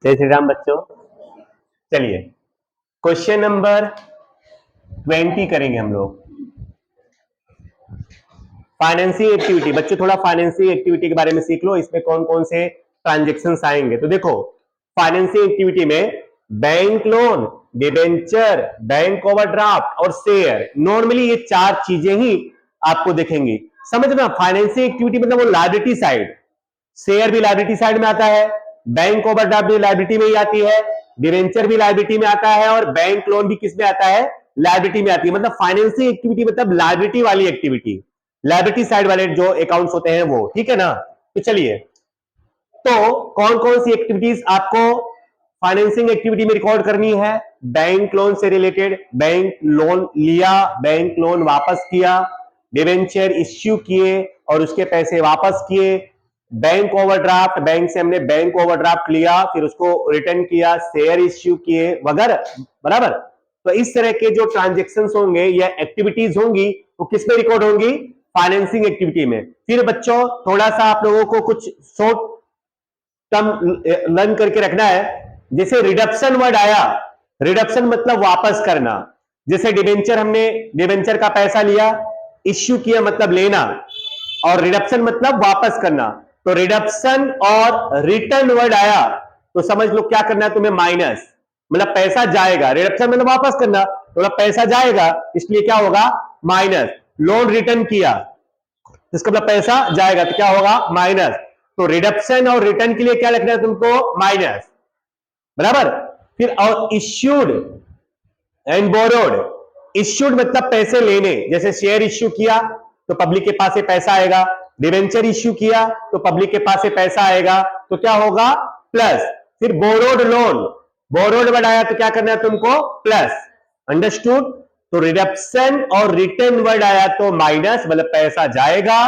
जय श्री राम बच्चों। चलिए क्वेश्चन नंबर 20 करेंगे हम लोग। Financing activity. बच्चों थोड़ा फाइनेंसिंग एक्टिविटी के बारे में सीख लो, इसमें कौन कौन से ट्रांजेक्शन्स आएंगे। तो देखो फाइनेंसिंग एक्टिविटी में bank loan, debenture, bank overdraft और शेयर, नॉर्मली ये चार चीजें ही आपको दिखेंगी। समझना, फाइनेंसिंग एक्टिविटी मतलब वो लायबिलिटी साइड, शेयर भी लायबिलिटी साइड में आता है, बैंक ओवरड्राफ्ट भी लायबिलिटी में ही आती है, डिवेंचर भी लायबिलिटी में आता है और बैंक लोन भी किस में आता है, लायबिलिटी में आती है। मतलब फाइनेंसिंग एक्टिविटी मतलब लायबिलिटी वाली एक्टिविटी, लायबिलिटी साइड वाले जो अकाउंट्स होते हैं वो, ठीक है ना। तो चलिए, तो कौन कौन सी एक्टिविटीज आपको फाइनेंसिंग एक्टिविटी में रिकॉर्ड करनी है। बैंक लोन से रिलेटेड, बैंक लोन लिया, बैंक लोन वापस किया, डिवेंचर इश्यू किए और उसके पैसे वापस किए, बैंक ओवरड्राफ्ट, बैंक से हमने बैंक ओवरड्राफ्ट लिया फिर उसको रिटर्न किया, शेयर इश्यू किए वगैरह, बराबर। तो इस तरह के जो ट्रांजेक्शन्स होंगे या एक्टिविटीज होंगी वो किस में रिकॉर्ड होंगी, फाइनेंसिंग एक्टिविटी में। फिर बच्चों थोड़ा सा आप लोगों को कुछ शॉर्ट टर्म लर्न करके रखना है। जैसे रिडक्शन वर्ड आया, रिडक्शन मतलब वापस करना। जैसे डिबेंचर, हमने डिबेंचर का पैसा लिया, इश्यू किया मतलब लेना, और रिडक्शन मतलब वापस करना। तो रिडक्शन और रिटर्न वर्ड आया तो समझ लो क्या करना है तुम्हें, माइनस, मतलब पैसा जाएगा। रिडक्शन मतलब वापस करना, तो पैसा जाएगा, इसलिए क्या होगा, माइनस। लोन रिटर्न किया, इसका मतलब पैसा जाएगा तो क्या होगा, माइनस। तो रिडक्शन और रिटर्न के लिए क्या लिखना है तुमको, माइनस, बराबर। फिर और इश्यूड एंड बोरोड। इश्यूड मतलब पैसे लेने, जैसे शेयर इश्यू किया तो पब्लिक के पास से पैसा आएगा, डिवेंचर इश्यू किया तो पब्लिक के पास से पैसा आएगा, तो क्या होगा, प्लस। फिर बोरोड लोन, बोरोड बढ़ाया तो क्या करना है तुमको, प्लस, अंडरस्टूड। तो रिडक्शन और रिटर्न वर्ड आया तो माइनस, मतलब पैसा जाएगा,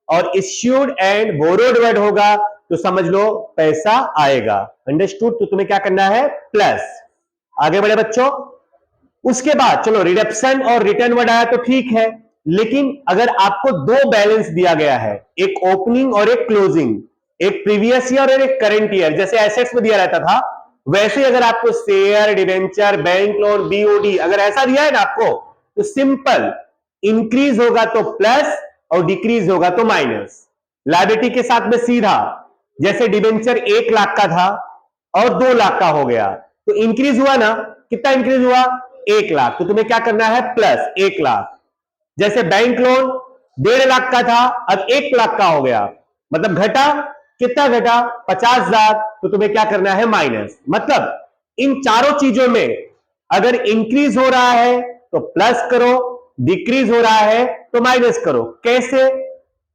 और इश्यूड एंड बोरोड वर्ड होगा तो समझ लो पैसा आएगा, अंडरस्टूड। तो तुम्हें क्या करना है, प्लस। आगे बढ़े बच्चों। उसके बाद चलो रिडक्शन और रिटर्न वर्ड आया तो ठीक है, लेकिन अगर आपको दो बैलेंस दिया गया है, एक ओपनिंग और एक क्लोजिंग, एक प्रीवियस ईयर और एक करंट ईयर, जैसे एसेट्स में दिया रहता था वैसे अगर आपको share, debenture, bank loan, BOD अगर ऐसा दिया है ना आपको, तो सिंपल इंक्रीज होगा तो प्लस और डिक्रीज होगा तो माइनस। लायबिलिटी के साथ में सीधा, जैसे डिवेंचर 1 लाख का था और 2 लाख का हो गया, तो इंक्रीज हुआ ना, कितना इंक्रीज हुआ, 1 लाख, तो तुम्हें क्या करना है, प्लस 1 लाख। जैसे बैंक लोन 1.5 लाख का था अब 1 लाख का हो गया, मतलब घटा, कितना घटा, 50,000, तो तुम्हें क्या करना है, माइनस। मतलब इन चारों चीजों में अगर इंक्रीज हो रहा है तो प्लस करो, डिक्रीज हो रहा है तो माइनस करो। कैसे,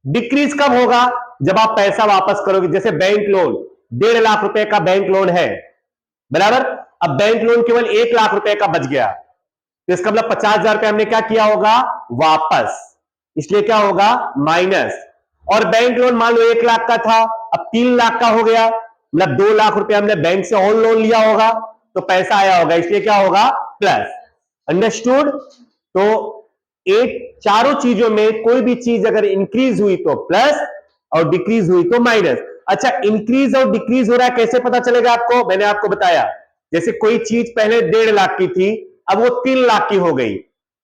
डिक्रीज कब होगा, जब आप पैसा वापस करोगे। जैसे बैंक लोन 1.5 लाख रुपए का बैंक लोन है, बराबर। अब बैंक लोन केवल 1 लाख रुपए का बच गया, तो इसका मतलब 50,000 रुपए हमने क्या किया होगा, वापस, इसलिए क्या होगा, माइनस। और बैंक लोन मान लो 1 लाख का था अब 3 लाख का हो गया, मतलब 2 लाख रुपए हमने बैंक से होम लोन लिया होगा तो पैसा आया होगा, इसलिए क्या होगा, प्लस, अंडरस्टूड। तो एक चारों चीजों में कोई भी चीज अगर इंक्रीज हुई तो प्लस और डिक्रीज हुई तो माइनस। अच्छा, इंक्रीज और डिक्रीज हो रहा है कैसे पता चलेगा आपको, मैंने आपको बताया। जैसे कोई चीज पहले 1.5 लाख की थी अब वो 3 लाख की हो गई,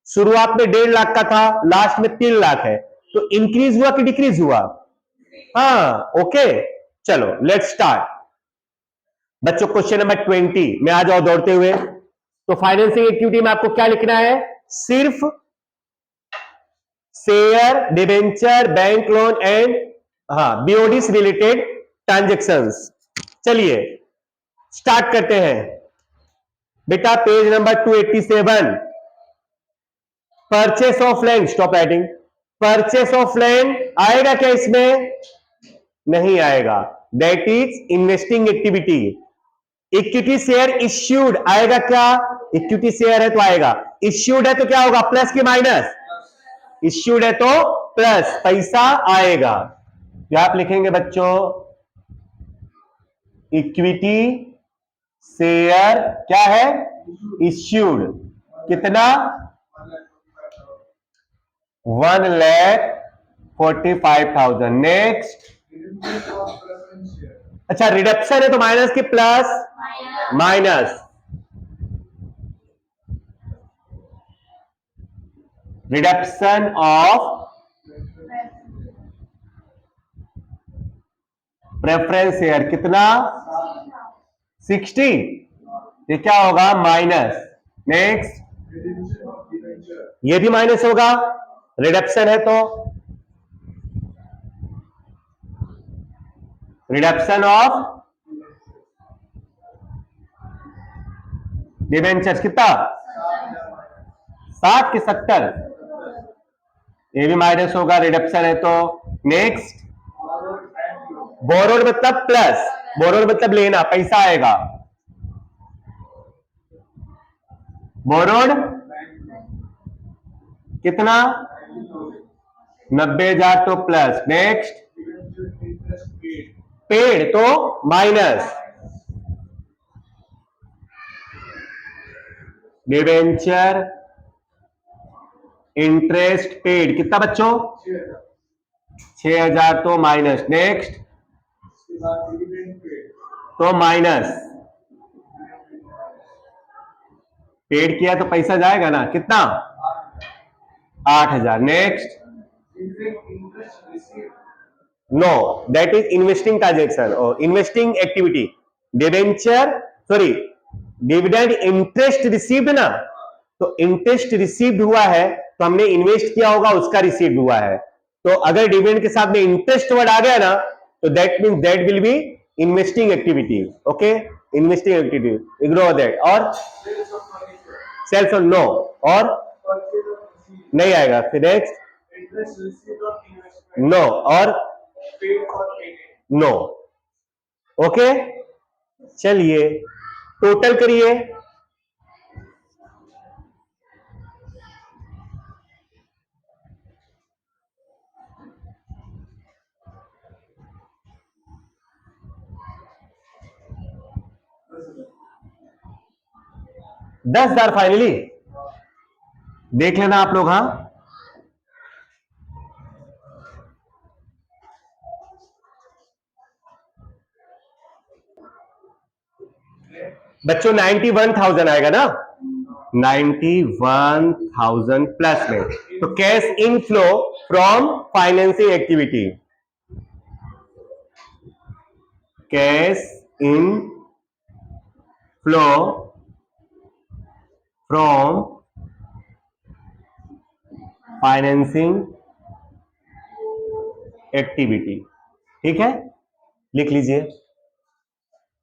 शुरुआत में 1.5 लाख का था लास्ट में 3 लाख है, तो इंक्रीज हुआ कि डिक्रीज हुआ, हाँ, ओके। चलो लेट्स स्टार्ट बच्चों। क्वेश्चन नंबर 20 में आ जाओ दौड़ते हुए। तो फाइनेंसिंग एक्टिविटी में आपको क्या लिखना है, सिर्फ share, debenture, bank loan and BOD से रिलेटेड ट्रांजेक्शंस। चलिए स्टार्ट करते हैं बेटा, page number 287। Purchase of land, stop writing. Purchase of land आएगा क्या इसमें, नहीं आएगा, that is investing activity. Equity share issued आएगा क्या, इक्विटी शेयर है तो आएगा, इश्यूड है तो क्या होगा, प्लस की माइनस, इश्यूड है तो प्लस, पैसा आएगा। क्या आप लिखेंगे बच्चों, इक्विटी शेयर क्या है, इश्यूड, कितना, 1,45,000। नेक्स्ट, अच्छा रिडक्शन है तो माइनस की plus, minus, reduction of preference share कितना, 60, ये क्या होगा माइनस। नेक्स्ट, ये भी माइनस होगा, रिडक्शन है तो रिडक्शन ऑफ डिवेंचर्स कितना, 60 की 70, ये भी माइनस होगा, रिडक्शन है तो। नेक्स्ट, बोरोड मतलब प्लस, बोरोड मतलब लेना, पैसा आएगा, बोरोड कितना, 90,000 तो प्लस। नेक्स्ट, पेड तो माइनस, डिवेंचर इंटरेस्ट पेड कितना बच्चों, 6,000 तो माइनस। नेक्स्ट, तो माइनस, पेड किया तो पैसा जाएगा ना, कितना, 8,000। Next, no that is investing transaction और investing activity. Debenture sorry dividend interest received ना, तो इंटरेस्ट रिसीव्ड हुआ है तो हमने इन्वेस्ट किया होगा, उसका रिसीव्ड हुआ है। तो अगर डिविडेंड के साथ में इंटरेस्ट वर्ड आ गया ना, तो that means that will be investing activity. Okay, investing activity, ignore that. और सेल्स और नो, और नहीं आएगा। फिर नेक्स्ट, नो, और नो। ओके, चलिए टोटल करिए। $10,000 फाइनली, देख लेना आप लोग। हाँ बच्चों 91,000 आएगा ना, 91,000 प्लस में। तो cash inflow from financing activity, cash in flow from financing activity. ठीक है, लिख लीजिए।